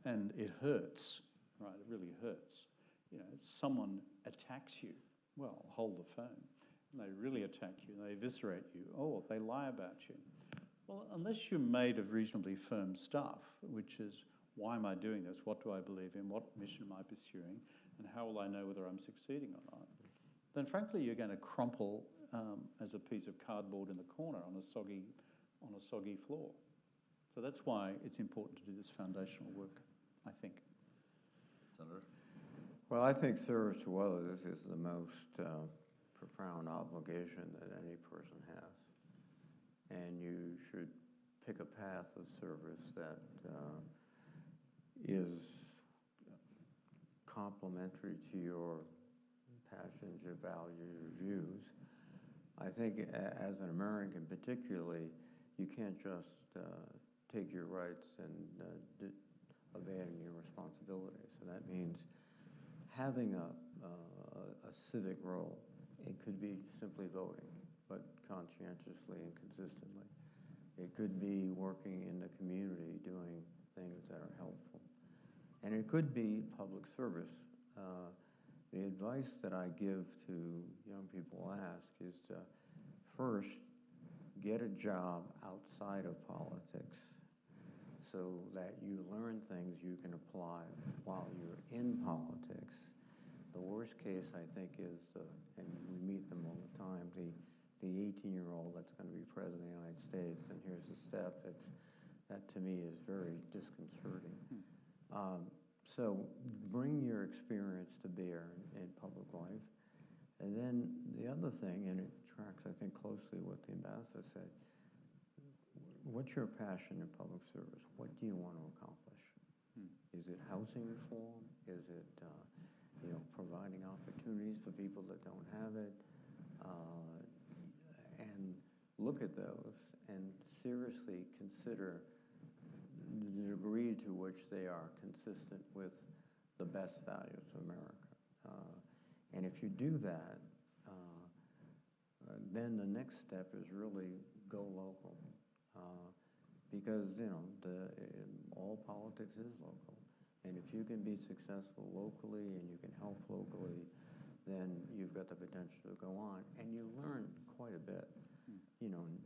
S3: and it hurts, right, it really hurts, you know, someone attacks you, well, hold the phone. And they really attack you, they eviscerate you, oh, they lie about you. Well, unless you're made of reasonably firm stuff, which is, why am I doing this? What do I believe in? What mission am I pursuing? And how will I know whether I'm succeeding or not? Then frankly, you're going to crumple as a piece of cardboard in the corner on a soggy floor. So that's why it's important to do this foundational work, I think.
S1: Senator?
S4: Well, I think service to others is the most profound obligation that any person has. And you should pick a path of service that is complementary to your passions, your values, your views. I think as an American particularly, you can't just take your rights and abandon your responsibilities. So that means having a civic role. It could be simply voting, but conscientiously and consistently. It could be working in the community, doing things that are helpful. And it could be public service. The advice that I give to young people ask is to first get a job outside of politics so that you learn things you can apply while you're in politics. The worst case, I think, is, and we meet them all the time, the 18-year-old that's going to be president of the United States, and here's the step. That to me is very disconcerting. So bring your experience to bear in public life. And then the other thing, and it tracks, I think, closely what the ambassador said, what's your passion in public service? What do you want to accomplish? Is it housing reform? Is it providing opportunities for people that don't have it? And look at those and seriously consider the degree to which they are consistent with the best values of America. And if you do that, then the next step is really go local. Because, all politics is local. And if you can be successful locally and you can help locally, then you've got the potential to go on. And you learn quite a bit.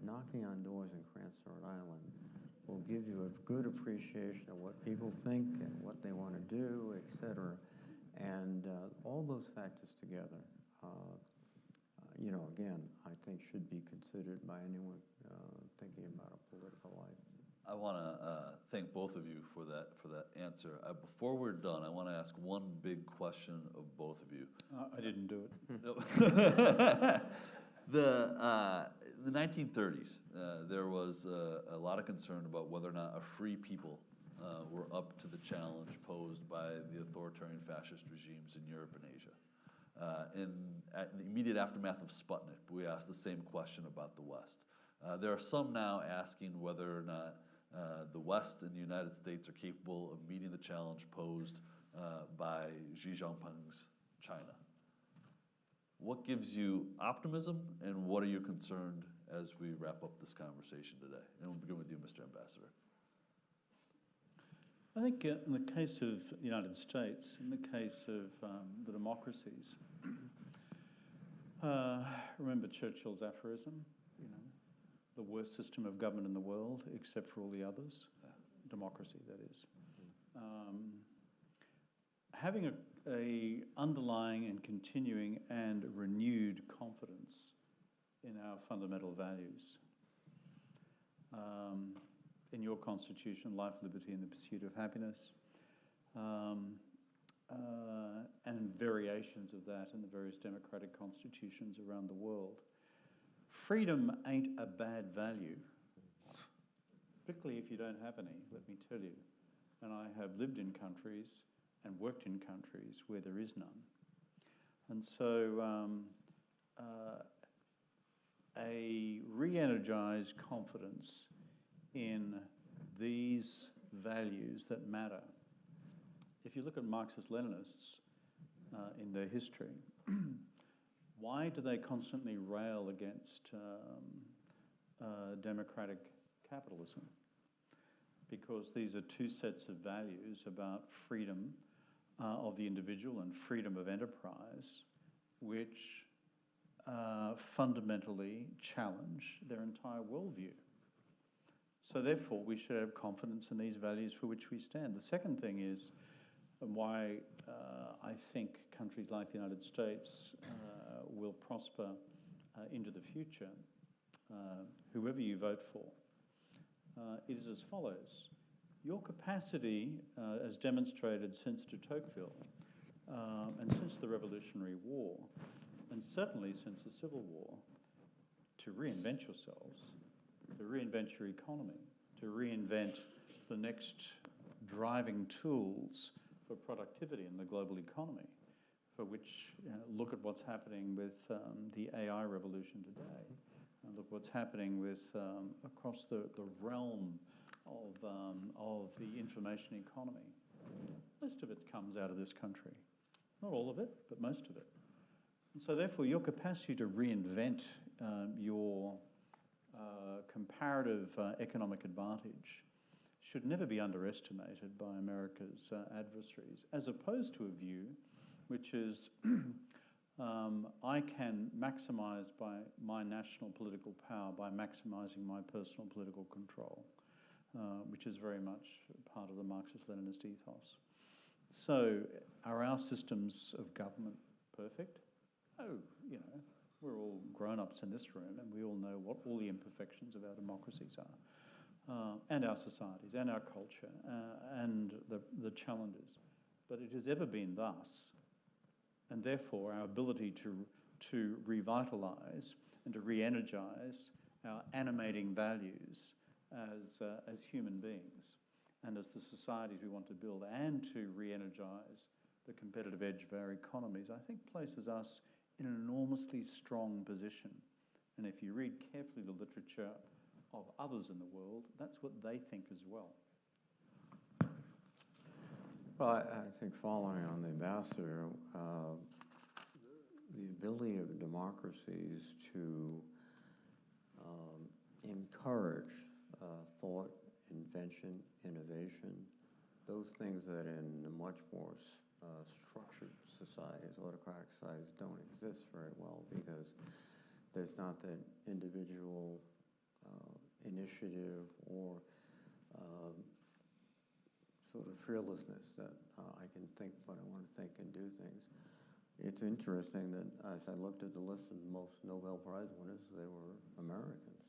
S4: Knocking on doors in Cransford Island will give you a good appreciation of what people think and what they want to do, et cetera. And all those factors together, again, I think should be considered by anyone thinking about a political life.
S1: I want to thank both of you for that answer. Before we're done, I want to ask one big question of both of you.
S3: I didn't do it.
S1: The 1930s, there was a lot of concern about whether or not a free people were up to the challenge posed by the authoritarian fascist regimes in Europe and Asia. In the immediate aftermath of Sputnik, we asked the same question about the West. There are some now asking whether or not the West and the United States are capable of meeting the challenge posed by Xi Jinping's China. What gives you optimism, and what are you concerned as we wrap up this conversation today? And we'll begin with you, Mr. Ambassador.
S3: I think in the case of the United States, in the case of the democracies, remember Churchill's aphorism, the worst system of government in the world, except for all the others, democracy, that is. Having a underlying and continuing and renewed confidence in our fundamental values, in your constitution, life, liberty, and the pursuit of happiness, and variations of that in the various democratic constitutions around the world. Freedom ain't a bad value, particularly if you don't have any, let me tell you. And I have lived in countries and worked in countries where there is none. And so a re-energized confidence in these values that matter. If you look at Marxist-Leninists in their history, why do they constantly rail against democratic capitalism? Because these are two sets of values about freedom of the individual and freedom of enterprise, which fundamentally challenge their entire worldview. So therefore, we should have confidence in these values for which we stand. The second thing is why I think countries like the United States will prosper into the future, whoever you vote for. It is as follows. Your capacity, as demonstrated since de Tocqueville, and since the Revolutionary War, and certainly since the Civil War, to reinvent yourselves, to reinvent your economy, to reinvent the next driving tools for productivity in the global economy, for which look at what's happening with the AI revolution today. Look what's happening with across the realm of the information economy. Most of it comes out of this country. Not all of it, but most of it. And so therefore, your capacity to reinvent your comparative economic advantage should never be underestimated by America's adversaries, as opposed to a view which is I can maximise by my national political power by maximising my personal political control, which is very much part of the Marxist-Leninist ethos. So, are our systems of government perfect? Oh, you know, we're all grown-ups in this room and we all know what all the imperfections of our democracies are, and our societies, and our culture, and the challenges. But it has ever been thus. And therefore, our ability to revitalise and to re-energise our animating values as human beings and as the societies we want to build, and to re-energise the competitive edge of our economies, I think places us in an enormously strong position. And if you read carefully the literature of others in the world, that's what they think as well.
S4: Well, I think following on the ambassador, the ability of democracies to encourage thought, invention, innovation, those things that in much more structured societies, autocratic societies, don't exist very well, because there's not that individual initiative or sort of fearlessness that I can think what I want to think and do things. It's interesting that as I looked at the list of most Nobel Prize winners, they were Americans.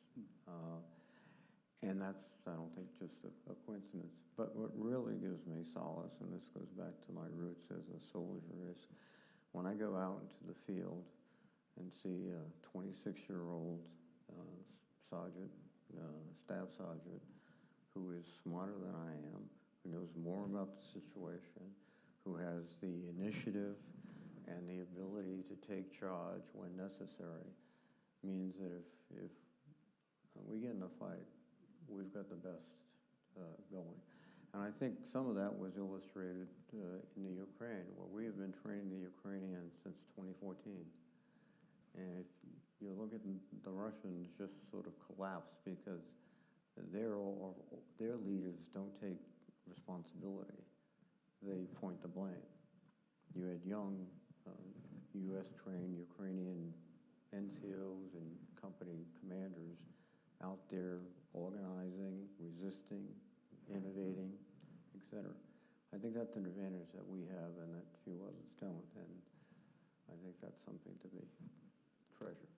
S4: And that's, I don't think, just a coincidence. But what really gives me solace, and this goes back to my roots as a soldier, is when I go out into the field and see a 26-year-old sergeant, staff sergeant, who is smarter than I am, who knows more about the situation, who has the initiative and the ability to take charge when necessary, means that if we get in a fight, we've got the best going. And I think some of that was illustrated in the Ukraine, where we have been training the Ukrainians since 2014. And if you look at the Russians, just sort of collapse because their leaders don't take responsibility. They point the blame. You had young U.S.-trained Ukrainian NCOs and company commanders out there organizing, resisting, innovating, etc. I think that's an advantage that we have and that few others don't, and I think that's something to be treasured.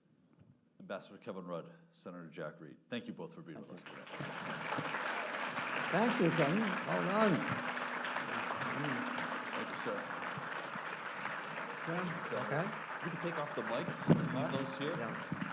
S1: Ambassador Kevin Rudd, Senator Jack Reed, thank you both for being with us today.
S4: Thank you, Kevin. Well done.
S1: Thank you, sir. So
S5: Okay.
S1: we can take off the mics, leave those here.
S5: Yeah.